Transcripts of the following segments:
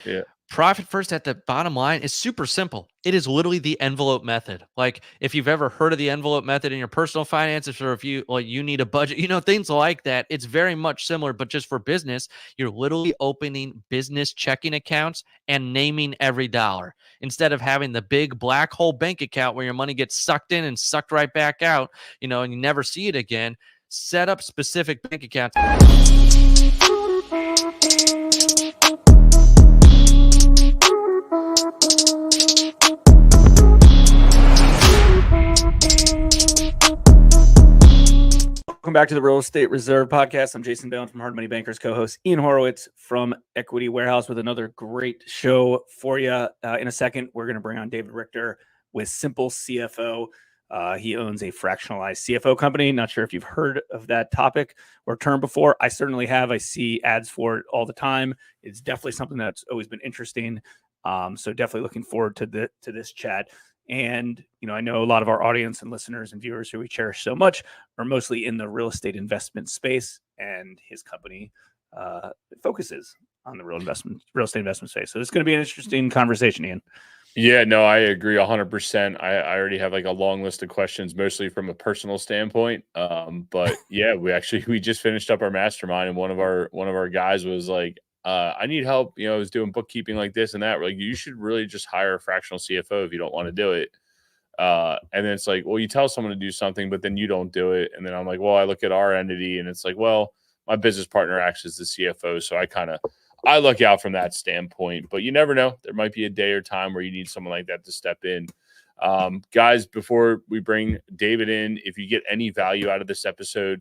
Yeah. Profit first at the bottom line is super simple. It is literally the envelope method. Like if you've ever heard of the envelope method in your personal finances, or if you need a budget, things like that. It's very much similar, but just for business. You're literally opening business checking accounts and naming every dollar instead of having the big black hole bank account where your money gets sucked in and sucked right back out, and you never see it again. Set up specific bank accounts. Welcome back to the Real Estate Reserve Podcast. I'm Jason Balen from Hard Money Bankers, co-host Ian Horowitz from Equity Warehouse with another great show for you. In a second, we're going to bring on David Richter with Simple CFO. He owns a fractionalized CFO company. Not sure if you've heard of that topic or term before. I certainly have. I see ads for it all the time. It's definitely something that's always been interesting. So definitely looking forward to this chat. And, I know a lot of our audience and listeners and viewers who we cherish so much are mostly in the real estate investment space, and his company focuses on the real estate investment space. So it's going to be an interesting conversation, Ian. Yeah, no, I agree 100%. I already have like a long list of questions, mostly from a personal standpoint. But yeah, we just finished up our mastermind, and one of our guys was like, I need help. I was doing bookkeeping like this and that. We're like, you should really just hire a fractional CFO if you don't want to do it. And then it's like, well, you tell someone to do something, but then you don't do it. And then I'm like, well, I look at our entity, and it's like, well, my business partner acts as the CFO, so I look out from that standpoint. But you never know; there might be a day or time where you need someone like that to step in. Guys, before we bring David in, if you get any value out of this episode,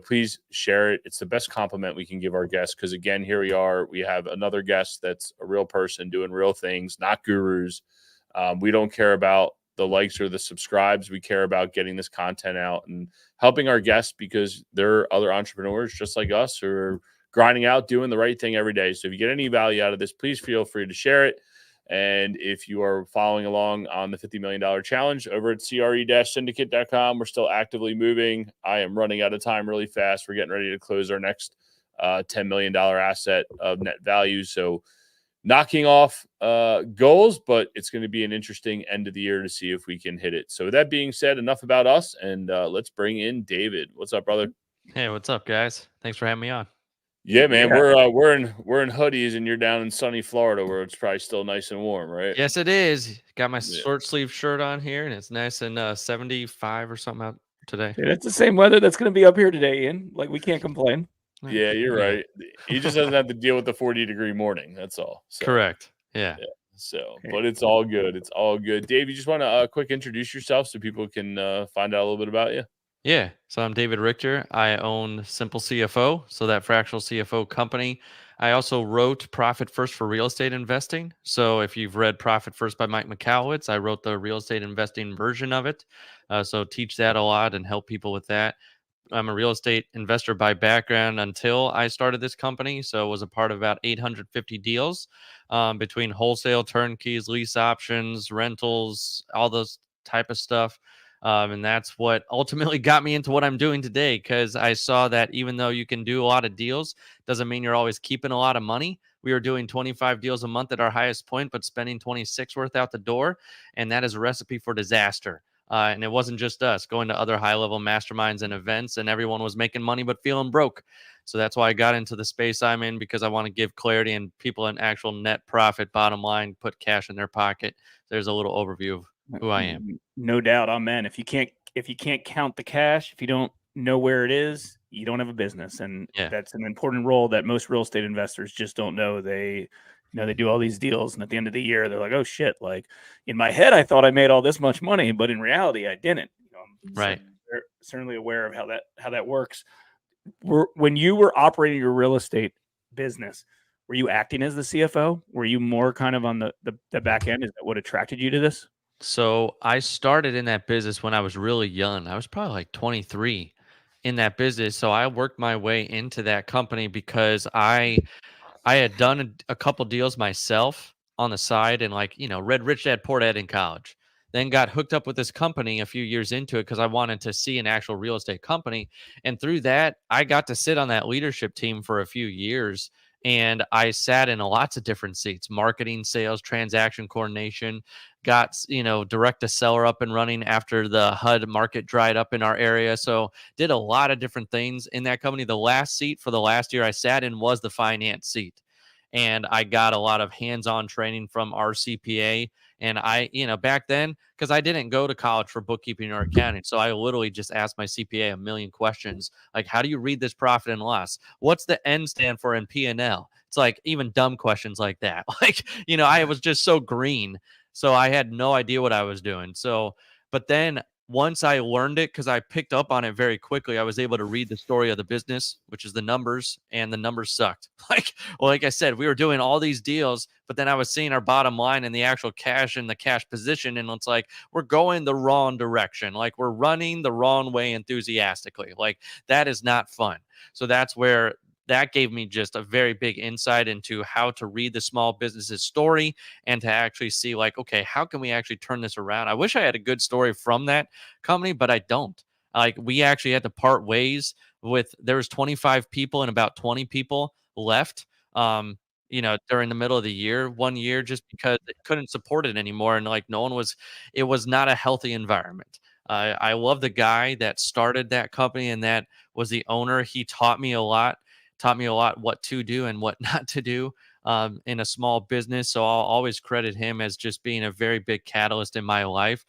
please share it. It's the best compliment we can give our guests, because again, here we are. We have another guest that's a real person doing real things, not gurus. We don't care about the likes or the subscribes. We care about getting this content out and helping our guests, because they're other entrepreneurs just like us who are grinding out, doing the right thing every day. So if you get any value out of this, please feel free to share it. And if you are following along on the $50 million challenge over at CRE-syndicate.com, we're still actively moving. I am running out of time really fast. We're getting ready to close our next $10 million asset of net value. So knocking off goals, but it's going to be an interesting end of the year to see if we can hit it. So with that being said, enough about us, and let's bring in David. What's up, brother? Hey, what's up, guys? Thanks for having me on. Yeah, man, we're in hoodies, and you're down in sunny Florida, where it's probably still nice and warm, right? Yes, it is. Got my short sleeve shirt on here, and it's nice and 75 or something out today. Dude, it's the same weather that's going to be up here today, Ian. Like, we can't complain. Yeah, you're right. He just doesn't have to deal with the 40-degree morning. That's all. So, correct. Yeah. So, but it's all good. It's all good. Dave, you just want to quick introduce yourself so people can find out a little bit about you? Yeah. So I'm David Richter. I own Simple CFO, so that fractional CFO company. I also wrote Profit First for Real Estate Investing. So if you've read Profit First by Mike Michalowicz, I wrote the real estate investing version of it. So teach that a lot and help people with that. I'm a real estate investor by background until I started this company. So was a part of about 850 deals between wholesale, turnkeys, lease options, rentals, all those type of stuff. And that's what ultimately got me into what I'm doing today, because I saw that even though you can do a lot of deals, doesn't mean you're always keeping a lot of money. We were doing 25 deals a month at our highest point, but spending 26 worth out the door. And that is a recipe for disaster. And it wasn't just us going to other high-level masterminds and events, and everyone was making money but feeling broke. So that's why I got into the space I'm in, because I want to give clarity and people an actual net profit, bottom line, put cash in their pocket. There's a little overview of who I am. No doubt. Amen. If you can't count the cash, if you don't know where it is, you don't have a business. And that's an important role that most real estate investors just don't know. They do all these deals, and at the end of the year, they're like, oh shit, like in my head, I thought I made all this much money, but in reality, I didn't. Right. So they're certainly aware of how that works. When you were operating your real estate business, were you acting as the CFO? Were you more kind of on the back end? Is that what attracted you to this? So I started in that business when I was really young. I was probably like 23 in that business. So I worked my way into that company because I had done a couple deals myself on the side, and read Rich Dad Poor Dad in college. Then got hooked up with this company a few years into it because I wanted to see an actual real estate company. And through that, I got to sit on that leadership team for a few years. And I sat in lots of different seats: marketing, sales, transaction coordination. Got, direct to seller up and running after the HUD market dried up in our area. So did a lot of different things in that company. The last seat for the last year I sat in was the finance seat. And I got a lot of hands-on training from our CPA. And I, back then, because I didn't go to college for bookkeeping or accounting, so I literally just asked my CPA a million questions, like, how do you read this profit and loss? What's the N stand for in P&L? It's like even dumb questions like that. Like, I was just so green. So I had no idea what I was doing. So, but then once I learned it, because I picked up on it very quickly, I was able to read the story of the business, which is the numbers, and the numbers sucked. Like I said, we were doing all these deals, but then I was seeing our bottom line and the actual cash and the cash position, and it's like we're going the wrong direction. Like we're running the wrong way enthusiastically. Like that is not fun. So that's where that gave me just a very big insight into how to read the small business's story and to actually see, like, okay, how can we actually turn this around? I wish I had a good story from that company, but I don't. Like we actually had to part ways with, there was 25 people and about 20 people left, during the middle of the year, one year, just because it couldn't support it anymore. And like no one was, it was not a healthy environment. I love the guy that started that company and that was the owner. He taught me a lot what to do and what not to do in a small business. So I'll always credit him as just being a very big catalyst in my life.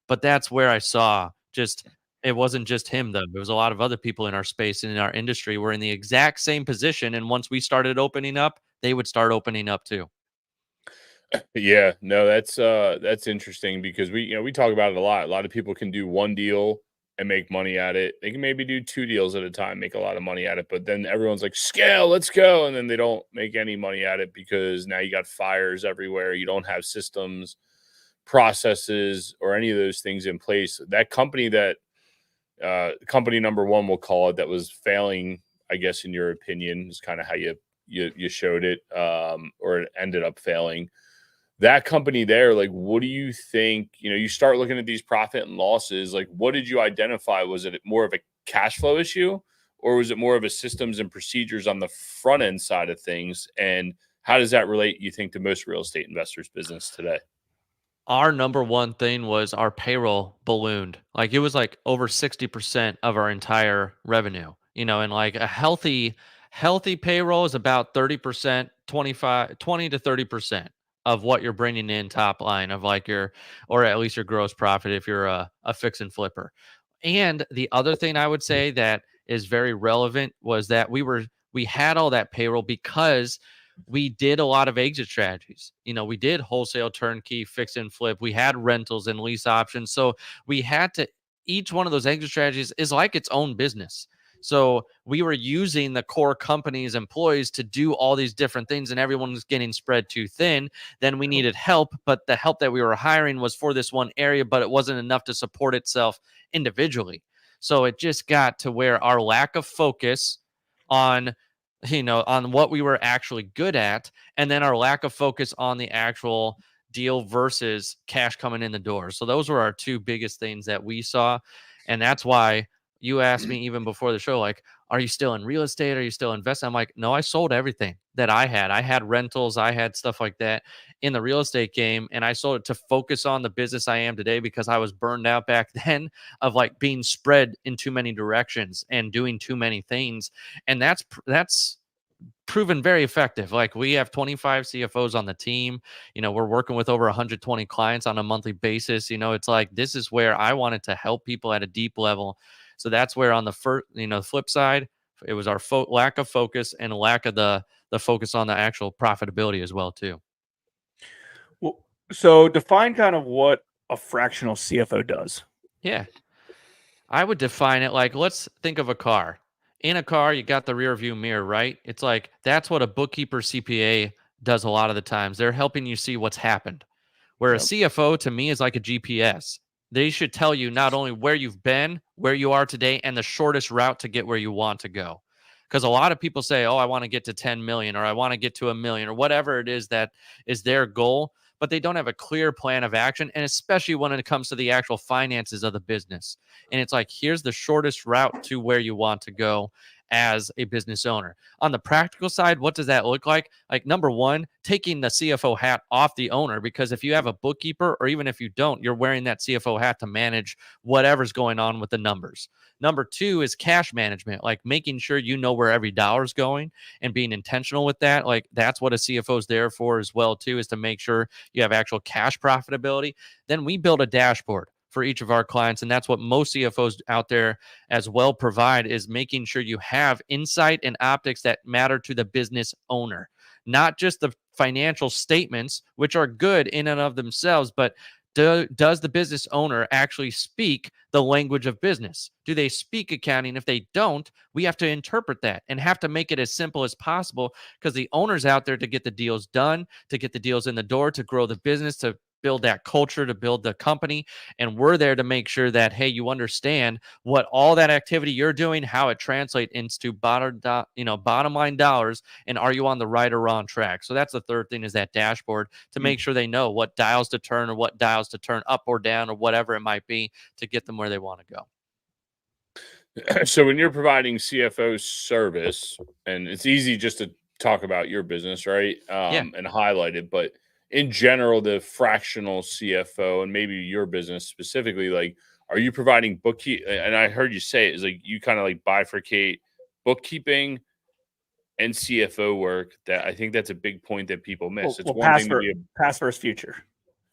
But that's where I saw just, it wasn't just him though. There was a lot of other people in our space and in our industry were in the exact same position. And once we started opening up, they would start opening up too. Yeah, no, that's interesting because we talk about it a lot. A lot of people can do one deal and make money at it. They can maybe do two deals at a time, make a lot of money at it, but then everyone's like, scale, let's go. And then they don't make any money at it because now you got fires everywhere. You don't have systems, processes, or any of those things in place. That company that company number one, we'll call it, that was failing, I guess, in your opinion, is kind of how you showed it, or it ended up failing. That company there, like, what do you think? You start looking at these profit and losses. Like, what did you identify? Was it more of a cash flow issue, or was it more of a systems and procedures on the front end side of things? And how does that relate, you think, to most real estate investors' business today? Our number one thing was our payroll ballooned. Like it was like over 60% of our entire revenue, and like a healthy payroll is about 30%, 20 to 30% of what you're bringing in top line of like or at least your gross profit if you're a fix and flipper. And the other thing I would say that is very relevant was that we had all that payroll because we did a lot of exit strategies. We did wholesale, turnkey, fix and flip. We had rentals and lease options. So we had to, each one of those exit strategies is like its own business. So we were using the core company's employees to do all these different things, and everyone was getting spread too thin. Then we needed help, but the help that we were hiring was for this one area, but it wasn't enough to support itself individually. So it just got to where our lack of focus on on what we were actually good at, and then our lack of focus on the actual deal versus cash coming in the door. So those were our two biggest things that we saw. And that's why you asked me even before the show, like, are you still in real estate? Are you still investing? I'm like, no, I sold everything that I had. I had rentals, I had stuff like that in the real estate game. And I sold it to focus on the business I am today because I was burned out back then of like being spread in too many directions and doing too many things. And that's proven very effective. Like we have 25 CFOs on the team. We're working with over 120 clients on a monthly basis. It's like this is where I wanted to help people at a deep level. So that's where on the first, flip side, it was our lack of focus and lack of the focus on the actual profitability as well too. Well, so define kind of what a fractional CFO does. Yeah. I would define it like, let's think of a car. In a car, you got the rear view mirror, right? It's like that's what a bookkeeper CPA does a lot of the times. They're helping you see what's happened. Where a Yep. CFO to me is like a GPS. They should tell you not only where you've been, where you are today, and the shortest route to get where you want to go. Because a lot of people say, oh, I want to get to 10 million or I want to get to a million or whatever it is that is their goal, but they don't have a clear plan of action. And especially when it comes to the actual finances of the business. And it's like, here's the shortest route to where you want to go. as a business owner. On the practical side, what does that look like? Like, number one, taking the CFO hat off the owner, because if you have a bookkeeper, or even if you don't, you're wearing that CFO hat to manage whatever's going on with the numbers. Number two is cash management, like making sure you know where every dollar is going and being intentional with that. Like, that's what a CFO is there for as well too, is to make sure you have actual cash profitability. Then we build a dashboard for each of our clients, and that's what most CFOs out there as well provide, is making sure you have insight and optics that matter to the business owner, not just the financial statements, which are good in and of themselves, but does the business owner actually speak the language of business? Do they speak accounting? If they don't, we have to interpret that and have to make it as simple as possible, because the owner's out there to get the deals done, to get the deals in the door, to grow the business, to build that culture, to build the company. And we're there to make sure that, hey, you understand what all that activity you're doing, how it translates into bottom line dollars, and are you on the right or wrong track? So that's the third thing, is that dashboard, to make sure they know what dials to turn, or what dials to turn up or down, or whatever it might be, to get them where they want to go. So when you're providing CFO service, and it's easy just to talk about your business, right? And highlight it, but in general, the fractional CFO and maybe your business specifically, like, are you providing bookkeeping? And I heard you say it is like you kind of like bifurcate bookkeeping and CFO work. That I think that's a big point that people miss. It's one thing to be past versus future.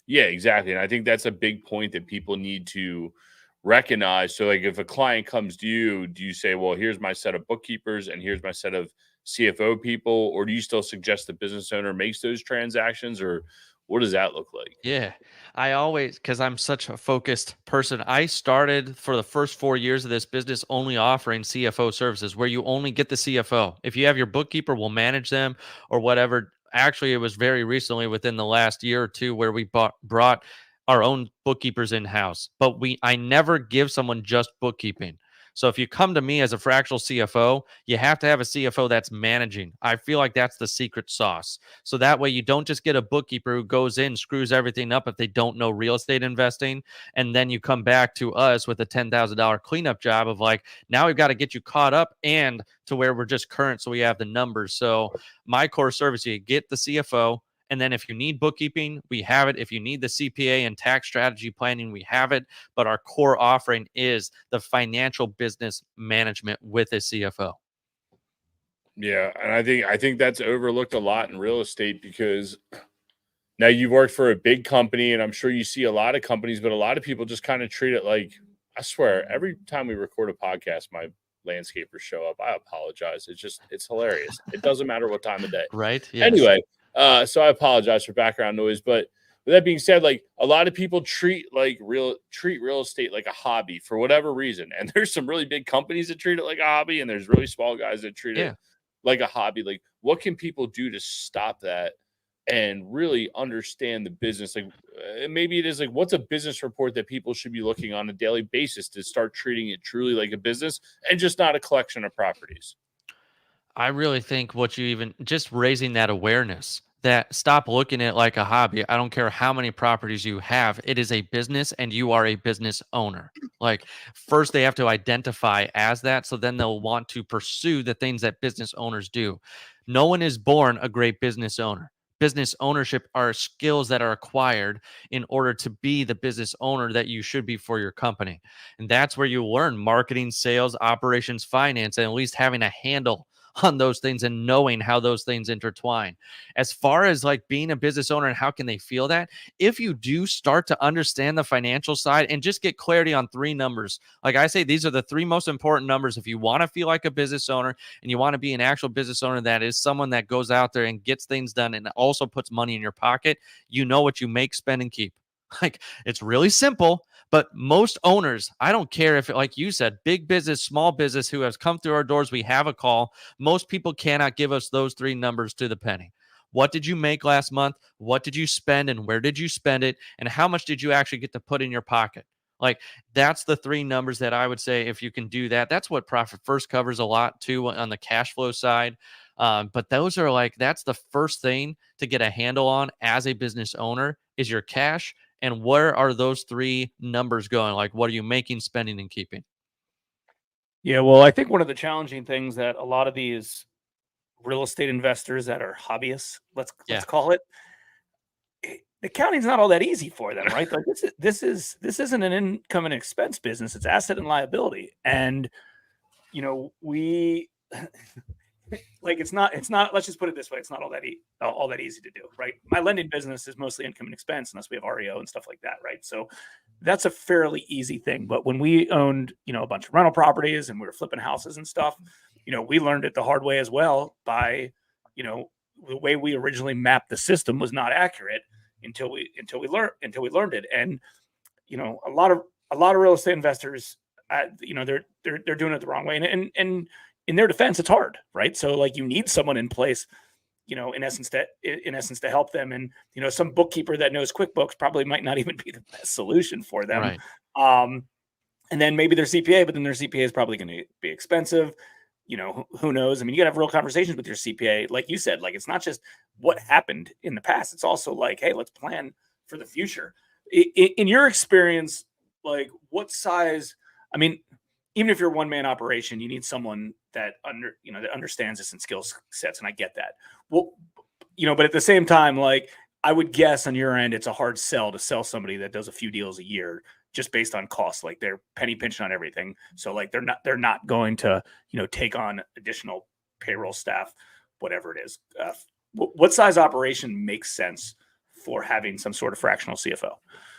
Yeah, exactly. And I think that's a big point that people need to recognize. So, like, if a client comes to you, do you say, well, here's my set of bookkeepers and here's my set of CFO people? Or do you still suggest the business owner makes those transactions? Or what does that look like? Yeah, I always, because I'm such a focused person, I started for the first 4 years of this business only offering CFO services, where you only get the CFO. If you have your bookkeeper, we'll manage them or whatever. Actually, it was very recently, within the last year or two, where we brought our own bookkeepers in house. But I never give someone just bookkeeping. So if you come to me as a fractional CFO, you have to have a CFO that's managing. I feel like that's the secret sauce. So that way you don't just get a bookkeeper who goes in, screws everything up if they don't know real estate investing. And then you come back to us with a $10,000 cleanup job of, like, now we've got to get you caught up and to where we're just current, so we have the numbers. So my core service, you get the CFO. And then if you need bookkeeping, we have it. If you need the CPA and tax strategy planning, we have it. But our core offering is the financial business management with a CFO. Yeah, and I think that's overlooked a lot in real estate, because now you've worked for a big company, and I'm sure you see a lot of companies, but a lot of people just kind of treat it like, I swear, every time we record a podcast, my landscapers show up. I apologize. It's hilarious. It doesn't matter what time of day. Right. Yes. Anyway, so I apologize for background noise, but with that being said, like, a lot of people treat real estate like a hobby for whatever reason. And there's some really big companies that treat it like a hobby, and there's really small guys that treat it like a hobby. Like, what can people do to stop that and really understand the business? Like, maybe it is like, what's a business report that people should be looking on a daily basis to start treating it truly like a business and just not a collection of properties? I really think what you even just raising that awareness, that stop looking at it like a hobby. I don't care how many properties you have. It is a business and you are a business owner. Like, first they have to identify as that, so then they'll want to pursue the things that business owners do. No one is born a great business owner. Business ownership are skills that are acquired in order to be the business owner that you should be for your company. And that's where you learn marketing, sales, operations, finance, and at least having a handle on those things and knowing how those things intertwine. As far as like being a business owner and how can they feel that, if you do start to understand the financial side and just get clarity on three numbers, like I say, these are the three most important numbers. If you want to feel like a business owner and you want to be an actual business owner that is someone that goes out there and gets things done and also puts money in your pocket, you know what you make, spend, and keep. Like, it's really simple, but most owners, I don't care if, like you said, big business, small business, who has come through our doors, we have a call. Most people cannot give us those three numbers to the penny. What did you make last month? What did you spend, and where did you spend it? And how much did you actually get to put in your pocket? Like, that's the three numbers that I would say, if you can do that, that's what Profit First covers a lot too on the cash flow side. But those are like, that's the first thing to get a handle on as a business owner, is your cash. And where are those three numbers going? Like, what are you making, spending, and keeping? Yeah, well, I think one of the challenging things that a lot of these real estate investors that are hobbyists, let's Yeah. call it, accounting's not all that easy for them, right? Like this isn't an income and expense business; it's asset and liability, and we like it's not. Let's just put it this way: it's not all that easy to do, right? My lending business is mostly income and expense, unless we have REO and stuff like that, right? So that's a fairly easy thing. But when we owned, a bunch of rental properties and we were flipping houses and stuff, we learned it the hard way as well by, the way we originally mapped the system was not accurate until we learned it. And, a lot of real estate investors, they're doing it the wrong way. And in their defense, it's hard, right? So like you need someone in place, in essence to help them. And some bookkeeper that knows QuickBooks probably might not even be the best solution for them. Right. And then maybe their CPA, but then their CPA is probably going to be expensive. Who knows? I mean, you got to have real conversations with your CPA. Like you said, like it's not just what happened in the past. It's also like, hey, let's plan for the future. In your experience, like what size? I mean, even if you're a one-man operation, you need someone that that understands this and skill sets. And I get that. Well, but at the same time, like I would guess on your end, it's a hard sell to sell somebody that does a few deals a year just based on cost. Like they're penny pinching on everything. So like they're not going to, take on additional payroll staff, whatever it is. What size operation makes sense for having some sort of fractional CFO?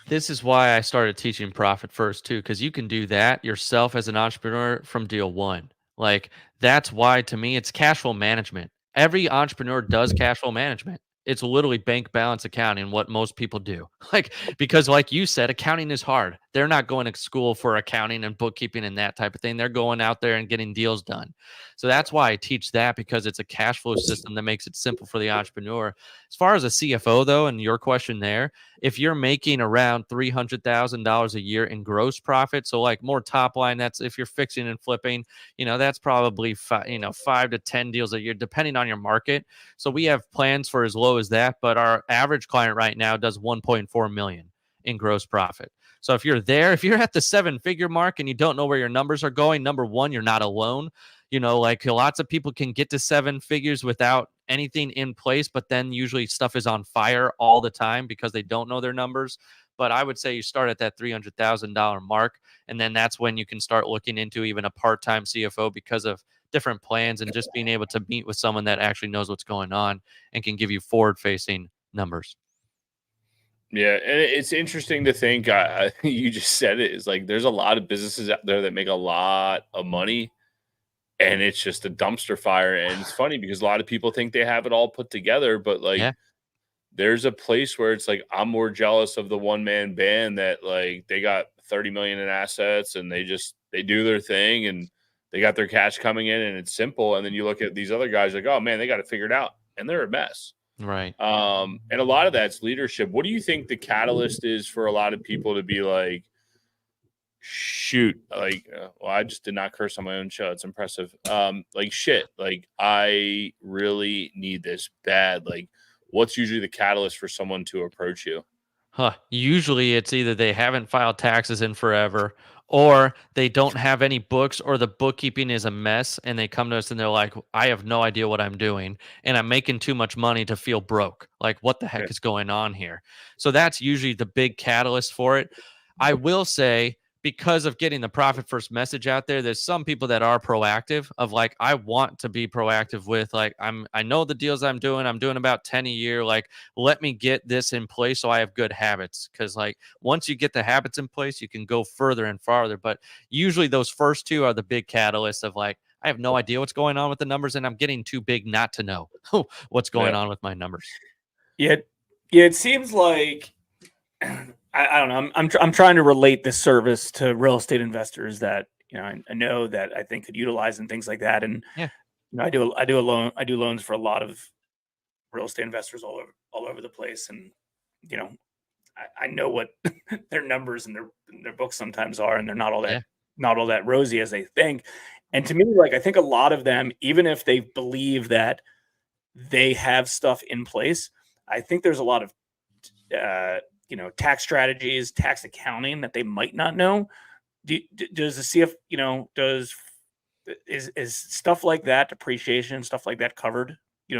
This is why I started teaching profit first too, because you can do that yourself as an entrepreneur from deal one. Like that's why to me it's cash flow management. Every entrepreneur does cash flow management. It's literally bank balance accounting, what most people do. Like, because like you said, accounting is hard. They're not going to school for accounting and bookkeeping and that type of thing. They're going out there and getting deals done. So that's why I teach that, because it's a cash flow system that makes it simple for the entrepreneur. As far as a CFO though, and your question there, if you're making around $300,000 a year in gross profit, so like more top line, that's if you're fixing and flipping, that's probably 5 to 10 deals a year, depending on your market. So we have plans for as low as that, but our average client right now does 1.4 million in gross profit. So if you're there, if you're at the 7-figure mark and you don't know where your numbers are going, number one, you're not alone. Like lots of people can get to 7 figures without anything in place, but then usually stuff is on fire all the time because they don't know their numbers. But I would say you start at that $300,000 mark, and then that's when you can start looking into even a part-time CFO because of different plans and just being able to meet with someone that actually knows what's going on and can give you forward-facing numbers. Yeah, and it's interesting to think. You just said it is like there's a lot of businesses out there that make a lot of money, and it's just a dumpster fire. And it's funny because a lot of people think they have it all put together, but like Yeah. there's a place where it's like I'm more jealous of the one man band that like they got 30 million in assets and they do their thing and they got their cash coming in and it's simple. And then you look at these other guys like, oh man, they got it figured out and they're a mess. Right. And a lot of that's leadership. What do you think the catalyst is for a lot of people to be like, shoot, like, well, I just did not curse on my own show. It's impressive. Like shit, like I really need this bad. Like, what's usually the catalyst for someone to approach you? Usually it's either they haven't filed taxes in forever, or they don't have any books, or the bookkeeping is a mess and they come to us and they're like, I have no idea what I'm doing and I'm making too much money to feel broke. Like, what the heck Okay. is going on here? So that's usually the big catalyst for it. I will say, because of getting the profit first message out there, there's some people that are proactive of like, I want to be proactive with like, I know the deals I'm doing about 10 a year. Like, let me get this in place so I have good habits. Cause like once you get the habits in place, you can go further and farther. But usually those first two are the big catalysts of like, I have no idea what's going on with the numbers and I'm getting too big not to know what's going Yeah. on with my numbers. Yeah, it seems like I don't know. I'm trying to relate this service to real estate investors that I know that I think could utilize and things like that. And Yeah. I do loans for a lot of real estate investors all over the place, and you know I know what their numbers and their books sometimes are, and they're Yeah. not all that rosy as they think. And to me, like I think a lot of them, even if they believe that they have stuff in place, I think there's a lot of tax strategies, tax accounting that they might not know. Does the CF, does is stuff like that, depreciation, stuff like that covered,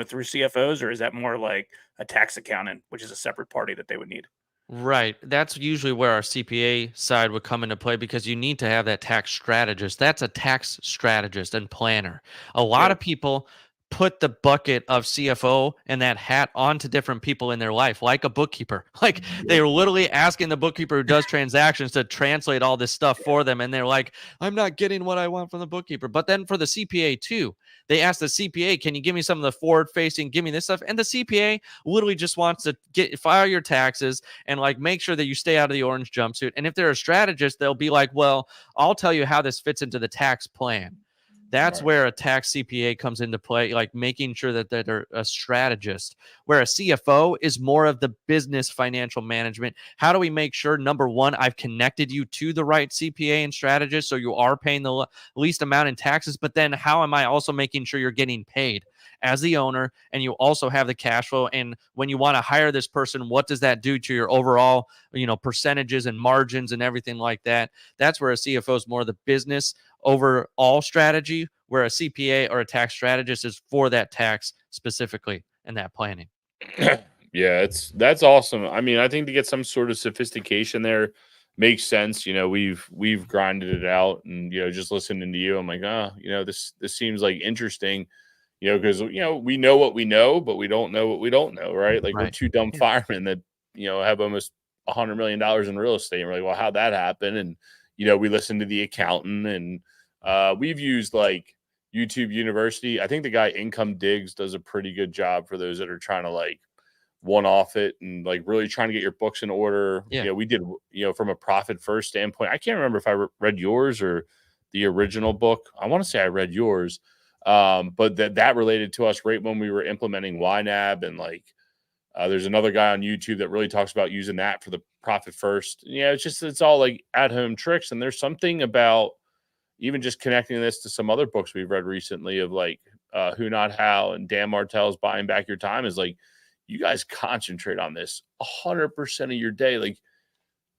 through CFOs, or is that more like a tax accountant, which is a separate party that they would need? Right. That's usually where our CPA side would come into play because you need to have that tax strategist. That's a tax strategist and planner. A lot Good. of people put the bucket of CFO and that hat onto different people in their life, like a bookkeeper. Like they're literally asking the bookkeeper who does transactions to translate all this stuff for them. And they're like, I'm not getting what I want from the bookkeeper. But then for the CPA too, they ask the CPA, can you give me some of the forward facing, give me this stuff? And the CPA literally just wants to file your taxes and like make sure that you stay out of the orange jumpsuit. And if they're a strategist, they'll be like, well, I'll tell you how this fits into the tax plan. That's Right. where a tax CPA comes into play, like making sure that they're a strategist, where a CFO is more of the business financial management. How do we make sure, number one, I've connected you to the right CPA and strategist so you are paying the least amount in taxes, but then how am I also making sure you're getting paid as the owner and you also have the cash flow? And when you want to hire this person, what does that do to your overall, percentages and margins and everything like that? That's where a CFO is more the business overall strategy, where a CPA or a tax strategist is for that tax specifically and that planning. Yeah, that's awesome. I mean, I think to get some sort of sophistication there makes sense. We've grinded it out, and just listening to you, I'm like, this seems like interesting. Because we know what we know, but we don't know what we don't know, right? Like we're Right. two dumb Yeah. firemen that have almost $100 million in real estate. And we're like, well, how'd that happen? And we listen to the accountant, and we've used like YouTube University. I think the guy Income Digs does a pretty good job for those that are trying to like one off it and like really trying to get your books in order. Yeah. We did, from a profit first standpoint. I can't remember if I read yours or the original book. I want to say I read yours. But that related to us right when we were implementing YNAB, and like there's another guy on YouTube that really talks about using that for the profit first. It's all like at home tricks. And there's something about even just connecting this to some other books we've read recently of like Who Not How and Dan Martell's Buying Back Your Time is like, you guys concentrate on this 100% of your day. Like,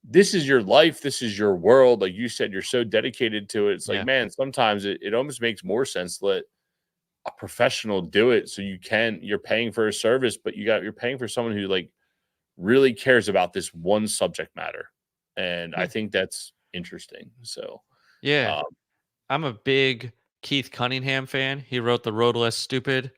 this is your life. This is your world. Like you said, you're so dedicated to it. It's like, Yeah. man, sometimes it almost makes more sense to let a professional do it. So you're paying for a service, but you're paying for someone who like really cares about this one subject matter. And I Yeah. think that's interesting. So, Yeah. um, I'm a big Keith Cunningham fan. He wrote The Road Less Stupid.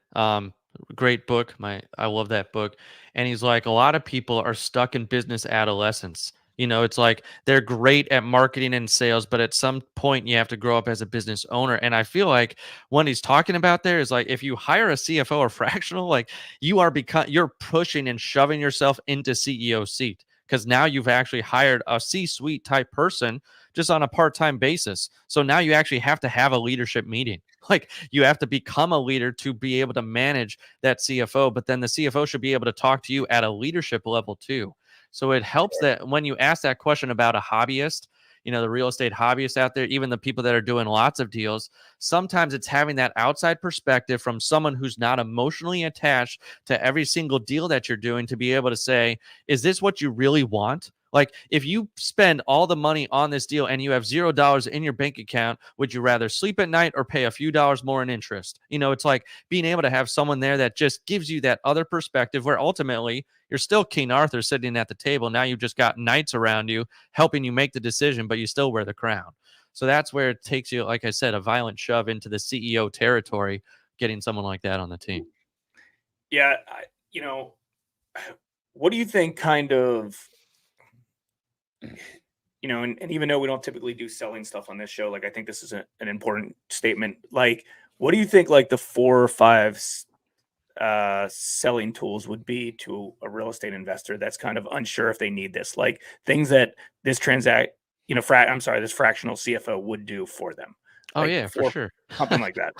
Great book. I love that book. And he's like, a lot of people are stuck in business adolescence. It's like they're great at marketing and sales, but at some point you have to grow up as a business owner. And I feel like what he's talking about there is like if you hire a CFO or fractional, like you're pushing and shoving yourself into CEO seat because now you've actually hired a C-suite type person just on a part-time basis. So now you actually have to have a leadership meeting. Like you have to become a leader to be able to manage that CFO, but then the CFO should be able to talk to you at a leadership level too. So it helps that when you ask that question about a hobbyist, the real estate hobbyists out there, even the people that are doing lots of deals, sometimes it's having that outside perspective from someone who's not emotionally attached to every single deal that you're doing to be able to say, is this what you really want? Like, if you spend all the money on this deal and you have $0 in your bank account, would you rather sleep at night or pay a few dollars more in interest? It's like being able to have someone there that just gives you that other perspective where ultimately you're still King Arthur sitting at the table. Now you've just got knights around you helping you make the decision, but you still wear the crown. So that's where it takes you, like I said, a violent shove into the CEO territory, getting someone like that on the team. Yeah. What do you think kind of, and even though we don't typically do selling stuff on this show, like I think this is an important statement. Like, what do you think like the 4 or 5 selling tools would be to a real estate investor that's kind of unsure if they need this, like things that this this fractional CFO would do for them? Oh, Like yeah, for sure. something like that.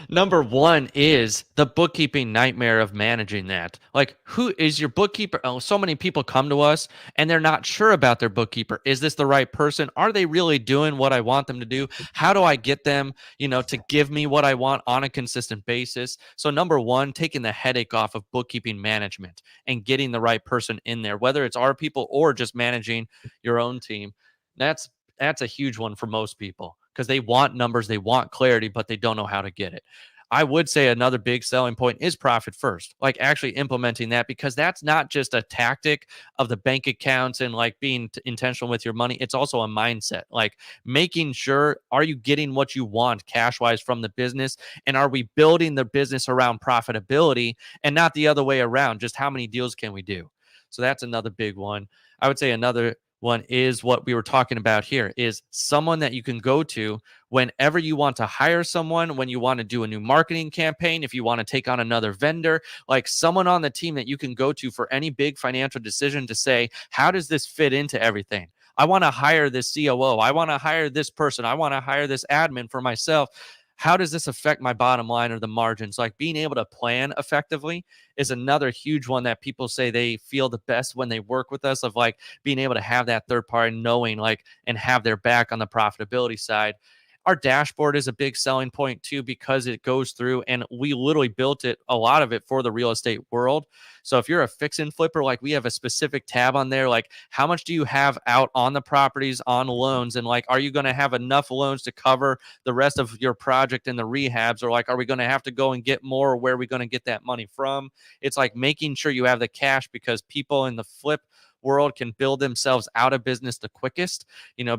Number one is the bookkeeping nightmare of managing that. Like, who is your bookkeeper? Oh, so many people come to us and they're not sure about their bookkeeper. Is this the right person? Are they really doing what I want them to do? How do I get them, to give me what I want on a consistent basis? So, number one, taking the headache off of bookkeeping management and getting the right person in there, whether it's our people or just managing your own team. That's a huge one for most people. because they want numbers, they want clarity, but they don't know how to get it. I would say another big selling point is profit first, like actually implementing that, because that's not just a tactic of the bank accounts and like being intentional with your money. It's also a mindset, like making sure, are you getting what you want cash wise from the business? And are we building the business around profitability and not the other way around? Just how many deals can we do? So that's another big one. I would say another one is what we were talking about here, is someone that you can go to whenever you want to hire someone, when you want to do a new marketing campaign, if you want to take on another vendor, like someone on the team that you can go to for any big financial decision to say, how does this fit into everything? I want to hire this COO. I want to hire this person. I want to hire this admin for myself. How does this affect my bottom line or the margins? Like being able to plan effectively is another huge one that people say they feel the best when they work with us, of like being able to have that third party knowing, like, and have their back on the profitability side. Our dashboard is a big selling point too, because it goes through, and we literally built it, a lot of it, for the real estate world. So if you're a fix and flipper, like we have a specific tab on there, like how much do you have out on the properties on loans? And like, are you going to have enough loans to cover the rest of your project and the rehabs? Or like, are we going to have to go and get more? Or where are we going to get that money from? It's like making sure you have the cash, because people in the flip world can build themselves out of business the quickest,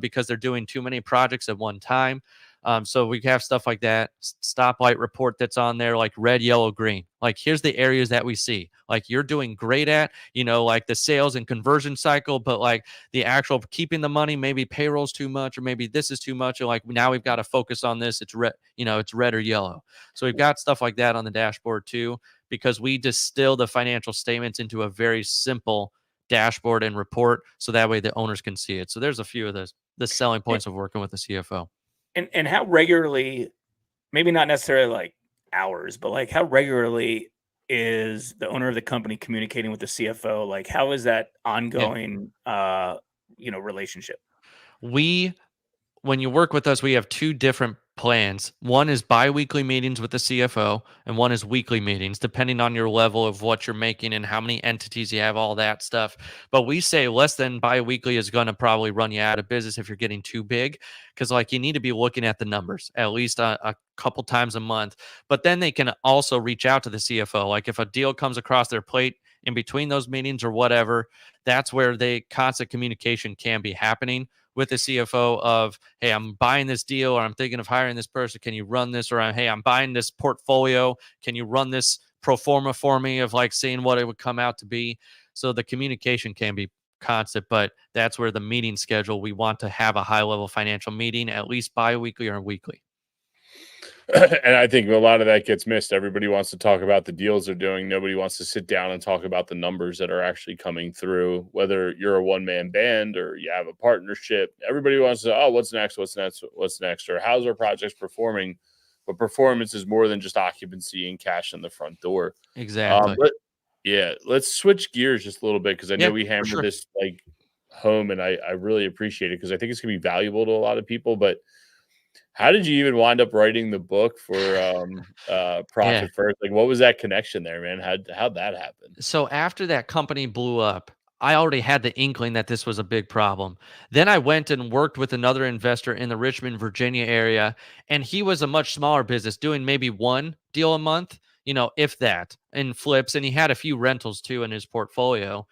because they're doing too many projects at one time. So we have stuff like that, stoplight report that's on there, like red, yellow, green. Like, here's the areas that we see, like you're doing great at, like the sales and conversion cycle, but like the actual keeping the money, maybe payroll's too much, or maybe this is too much. Or like, now we've got to focus on this. It's red, it's red or yellow. So we've got stuff like that on the dashboard too, because we distill the financial statements into a very simple dashboard and report, so that way the owners can see it. So there's a few of the selling points of working with the CFO. And how regularly, maybe not necessarily like hours, but like how regularly is the owner of the company communicating with the CFO? Like, how is that ongoing, relationship? When you work with us, we have two different plans. One is bi-weekly meetings with the CFO, and one is weekly meetings, depending on your level of what you're making and how many entities you have, all that stuff. But we say less than bi-weekly is going to probably run you out of business if you're getting too big, because like you need to be looking at the numbers at least a couple times a month. But then they can also reach out to the CFO. Like if a deal comes across their plate in between those meetings or whatever, that's where constant communication can be happening with the CFO of, hey, I'm buying this deal, or I'm thinking of hiring this person. Can you run this? Or, hey, I'm buying this portfolio. Can you run this pro forma for me, of like seeing what it would come out to be? So the communication can be constant, but that's where the meeting schedule, we want to have a high level financial meeting at least bi-weekly or weekly. And I think a lot of that gets missed. Everybody wants to talk about the deals they're doing. Nobody wants to sit down and talk about the numbers that are actually coming through, whether you're a one-man band or you have a partnership. Everybody wants to, oh, what's next? What's next? What's next? Or how's our projects performing? But performance is more than just occupancy and cash in the front door. Exactly. Let's switch gears just a little bit, because I know we hammered sure. this like home, and I really appreciate it, because I think it's going to be valuable to a lot of people. But how did you even wind up writing the book for Profit First? Like, what was that connection there, man? How'd that happen? So after that company blew up, I already had the inkling that this was a big problem. Then I went and worked with another investor in the Richmond, Virginia area, and he was a much smaller business, doing maybe one deal a month, if that, in flips, and he had a few rentals too in his portfolio.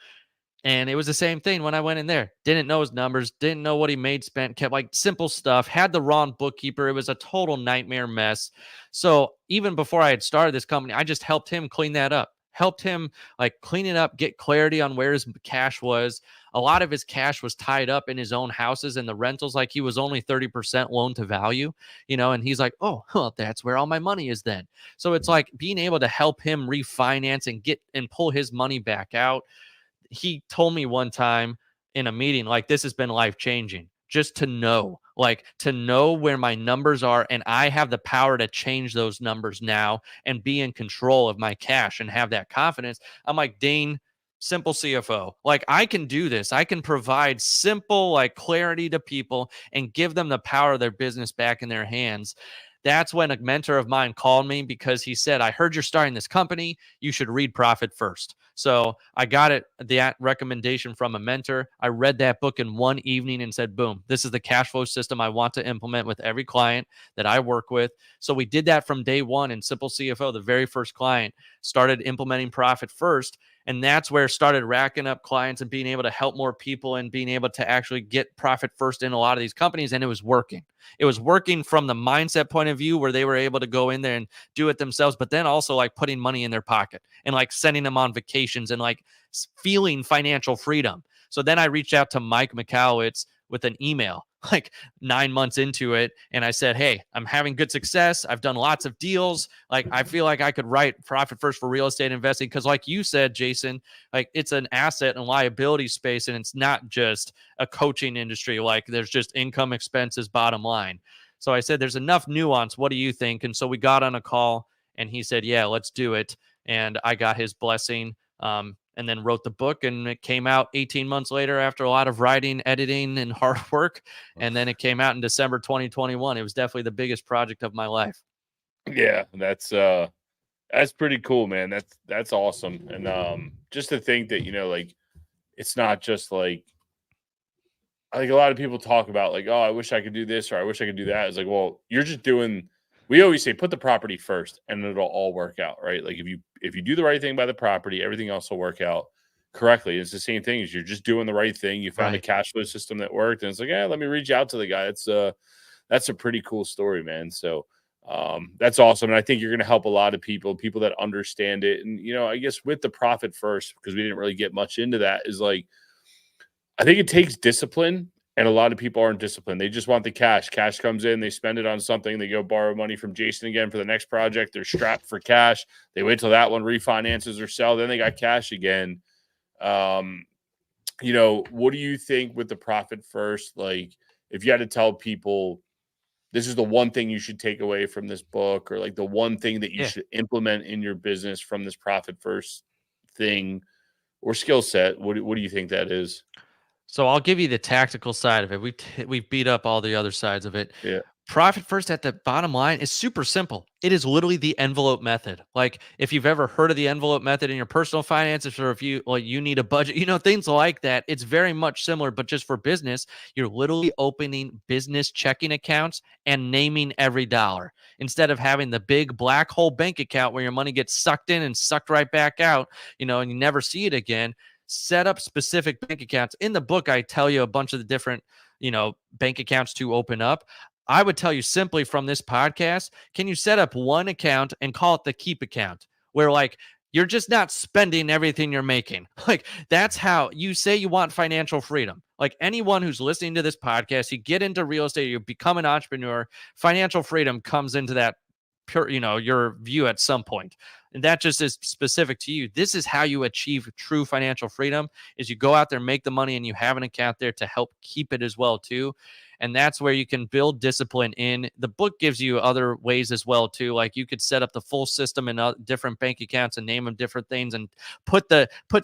And it was the same thing when I went in there. Didn't know his numbers, didn't know what he made, spent, kept like simple stuff, had the wrong bookkeeper. It was a total nightmare mess. So even before I had started this company, I just helped him clean that up, helped him like clean it up, get clarity on where his cash was. A lot of his cash was tied up in his own houses and the rentals. Like he was only 30% loan to value, and he's like, oh, well, that's where all my money is then. So it's like being able to help him refinance and get and pull his money back out. He told me one time in a meeting, like, this has been life-changing, just to know where my numbers are, and I have the power to change those numbers now and be in control of my cash and have that confidence. I'm like, Dane, simple CFO, like I can do this. I can provide simple, like, clarity to people and give them the power of their business back in their hands. that's when a mentor of mine called me because he said, I heard you're starting this company. You should read Profit First. So I got that recommendation from a mentor. I read that book in one evening and said, boom, this is the cash flow system I want to implement with every client that I work with. So we did that from day one in Simple CFO. The very first client started implementing Profit First. And that's where it started racking up clients and being able to help more people and being able to actually get Profit First in a lot of these companies. And it was working. It was working from the mindset point of view where they were able to go in there and do it themselves, but then also like putting money in their pocket and like sending them on vacations and like feeling financial freedom. So then I reached out to Mike Michalowicz with an email like 9 months into it. And I said, hey, I'm having good success. I've done lots of deals. Like, I feel like I could write Profit First for real estate investing. Cause like you said, Jason, like it's an asset and liability space. And it's not just a coaching industry. Like there's just income, expenses, bottom line. So I said, there's enough nuance. What do you think? And so we got on a call and he said, yeah, let's do it. And I got his blessing. And then wrote the book, and it came out 18 months later after a lot of writing, editing, and hard work. And then it came out in December 2021. It was definitely the biggest project of my life. Yeah, that's pretty cool, man. That's awesome. And just to think that, like it's not just like I think a lot of people talk about like, oh, I wish I could do this or I wish I could do that. It's like, well, you're just doing. We always say put the property first, and it'll all work out, right? Like if you do the right thing by the property, everything else will work out correctly. It's the same thing as you're just doing the right thing. You found a cash flow system that worked, and it's like, let me reach out to the guy. That's a pretty cool story, man. So that's awesome, and I think you're going to help a lot of people that understand it. And I guess with the Profit First, because we didn't really get much into that, is like I think it takes discipline. And a lot of people aren't disciplined. They just want the cash. Cash comes in, they spend it on something. They go borrow money from Jason again for the next project. They're strapped for cash. They wait till that one refinances or sell. Then they got cash again. What do you think with the Profit First? Like, if you had to tell people this is the one thing you should take away from this book, or like the one thing that you should implement in your business from this Profit First thing or skill set, what do you think that is? So I'll give you the tactical side of it. We've beat up all the other sides of it. Yeah. Profit First at the bottom line is super simple. It is literally the envelope method. Like if you've ever heard of the envelope method in your personal finances, or if you need a budget, things like that, it's very much similar, but just for business. You're literally opening business checking accounts and naming every dollar instead of having the big black hole bank account where your money gets sucked in and sucked right back out, and you never see it again. Set up specific bank accounts. In the book, I tell you a bunch of the different, bank accounts to open up. I would tell you simply from this podcast, can you set up one account and call it the keep account, where like you're just not spending everything you're making? Like that's how you say you want financial freedom. Like anyone who's listening to this podcast, you get into real estate, you become an entrepreneur, financial freedom comes into that pure, your view at some point. And that just is specific to you. This is how you achieve true financial freedom is you go out there, make the money, and you have an account there to help keep it as well too. And that's where you can build discipline in. The book gives you other ways as well too. Like you could set up the full system in different bank accounts and name them different things, and put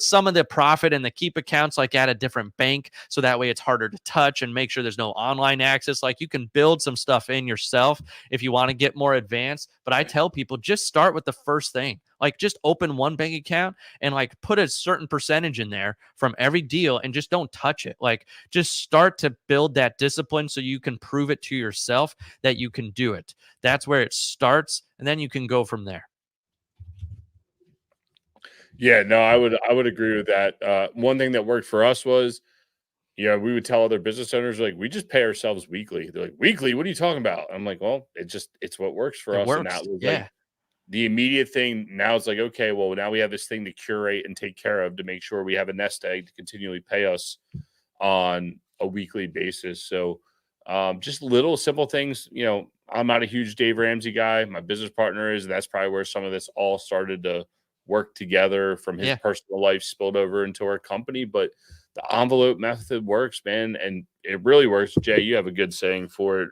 some of the profit in the keep accounts like at a different bank, so that way it's harder to touch, and make sure there's no online access. Like you can build some stuff in yourself if you want to get more advanced. But I tell people just start with the first thing. Like just open one bank account and like put a certain percentage in there from every deal and just don't touch it. Like just start to build that discipline so you can prove it to yourself that you can do it. That's where it starts, and then you can go from there. Yeah, no, I would agree with that. One thing that worked for us was, we would tell other business owners, like, we just pay ourselves weekly. They're like, weekly? What are you talking about? I'm like, well, it's what works for us. And that was like the immediate thing. Now it's like, okay, well, now we have this thing to curate and take care of to make sure we have a nest egg to continually pay us on a weekly basis. So just little simple things. I'm not a huge Dave Ramsey guy. My business partner is. That's probably where some of this all started to work together, from his personal life spilled over into our company. But the envelope method works, man. And it really works. Jay, you have a good saying for it.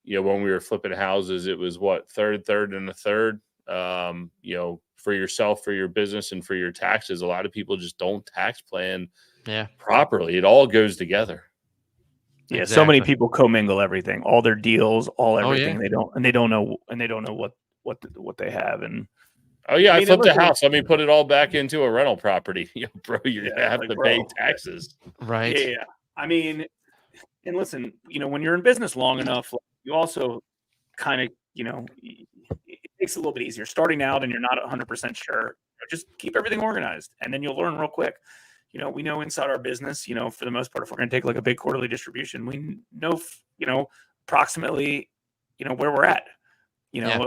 When we were flipping houses, it was what, third, and a third, for yourself, for your business, and for your taxes. A lot of people just don't tax plan properly. It all goes together. Yeah, so many Exactly. people commingle everything, all their deals, all Oh, everything. yeah. They don't know what they have. And Oh yeah, I mean, and flipped a listen, house. Let me put it all back into a rental property. Bro, you're yeah, gonna have like to pay bro, taxes. Right. yeah. I mean, and listen, when you're in business long enough, like, you also kind of, it makes it a little bit easier starting out, and you're not 100% sure. Just keep everything organized, and then you'll learn real quick. We know inside our business, for the most part, if we're going to take like a big quarterly distribution, we know, approximately, where we're at. Yeah.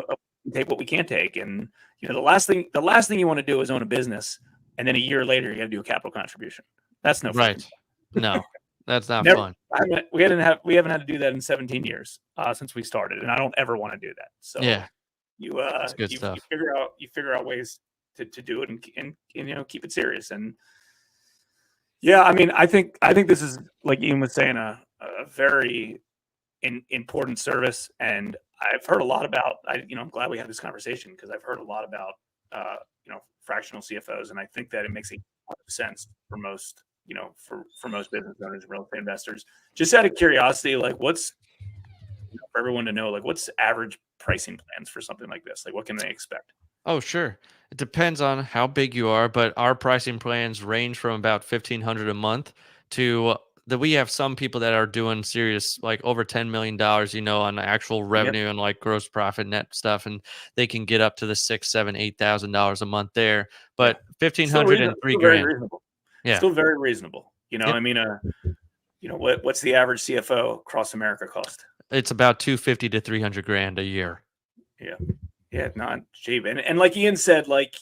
Take what we can take, and the last thing you want to do is own a business, and then a year later you got to do a capital contribution. That's no fun. Right. No, that's not Never. fun. We haven't had to do that in 17 years since we started, and I don't ever want to do that. So Yeah. you That's good you stuff. figure out ways to do it, and keep it serious. And yeah, I mean, I think this is, like Ian was saying, a very important service, and I've heard a lot about. I'm glad we had this conversation, because I've heard a lot about fractional CFOs, and I think that it makes a lot of sense for most for most business owners and real estate investors. Just out of curiosity, like what's for everyone to know, like what's average pricing plans for something like this? Like what can they expect? Oh, sure. It depends on how big you are, but our pricing plans range from about 1,500 a month to that. We have some people that are doing serious, like over $10 million, on actual Yep. revenue and like gross profit net stuff, and they can get up to the $6, $7, $8,000 a month there. But Still 1,500 and still very $3,000. reasonable. Yeah. Still very reasonable. Yep. I mean, what's the average CFO across America cost? It's about 250 to 300 grand a year. Yeah. Yeah, not cheap. And like Ian said, like,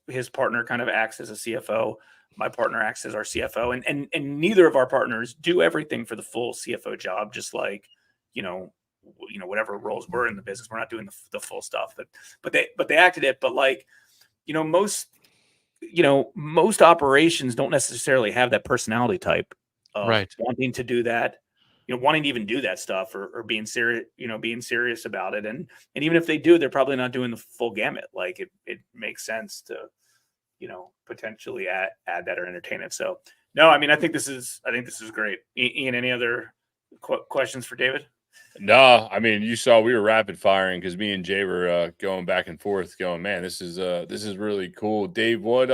his partner kind of acts as a CFO. My partner acts as our CFO, and neither of our partners do everything for the full CFO job. Just like, whatever roles we're in the business, we're not doing the full stuff, but they acted it. But like, most operations don't necessarily have that personality type of Right. wanting to do that, wanting to even do that stuff, or being serious about it. And even if they do, they're probably not doing the full gamut. Like it makes sense to, potentially add that or entertain it. So no, I mean, I think this is great. Ian, any other questions for David? No, I mean, you saw we were rapid firing because me and Jay were going back and forth, going, man, this is really cool. Dave, what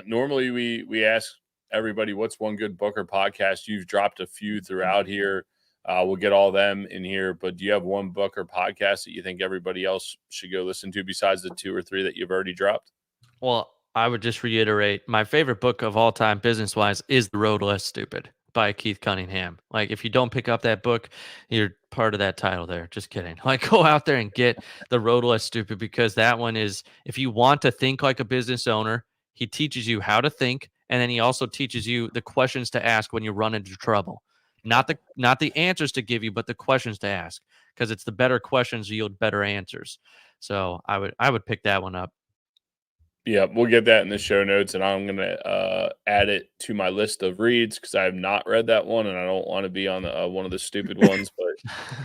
normally we ask everybody, what's one good book or podcast? You've dropped a few throughout here. We'll get all them in here, but do you have one book or podcast that you think everybody else should go listen to besides the 2 or 3 that you've already dropped? Well, I would just reiterate my favorite book of all time, business wise, is The Road Less Stupid by Keith Cunningham. Like, if you don't pick up that book, you're part of that title there. Just kidding. Like, go out there and get The Road Less Stupid, because that one is, if you want to think like a business owner, he teaches you how to think. And then he also teaches you the questions to ask when you run into trouble. Not the answers to give you, but the questions to ask, because it's the better questions yield better answers. So I would pick that one up. Yeah, we'll get that in the show notes, and I'm going to add it to my list of reads because I have not read that one, and I don't want to be on one of the stupid ones. But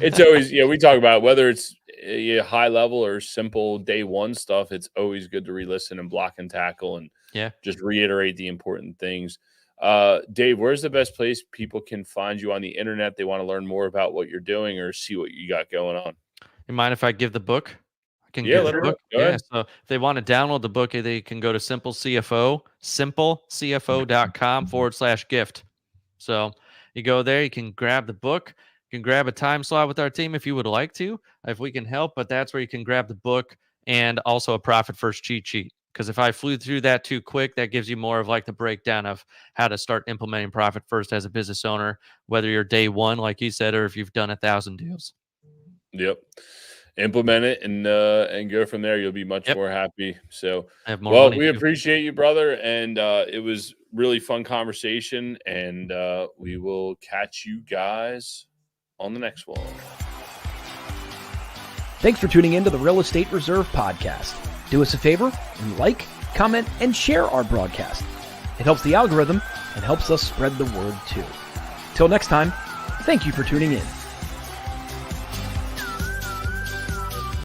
it's always, we talk about whether it's high level or simple day one stuff. It's always good to re-listen and block and tackle and just reiterate the important things. Dave, where's the best place people can find you on the internet? They want to learn more about what you're doing or see what you got going on. You mind if I give the book? Can Yeah, give let the her book. know. Go ahead. So if they want to download the book, they can go to simplecfo.com/gift. So you go there, you can grab the book, you can grab a time slot with our team if you would like to, if we can help, but that's where you can grab the book and also a Profit First cheat sheet. Because if I flew through that too quick, that gives you more of like the breakdown of how to start implementing Profit First as a business owner, whether you're day one, like you said, or if you've done 1,000 deals. Yep. Implement it and go from there. You'll be much more happy. So, we appreciate you, brother. And it was really fun conversation. And we will catch you guys on the next one. Thanks for tuning in to the Real Estate Reserve Podcast. Do us a favor and like, comment, and share our broadcast. It helps the algorithm and helps us spread the word too. Till next time, thank you for tuning in.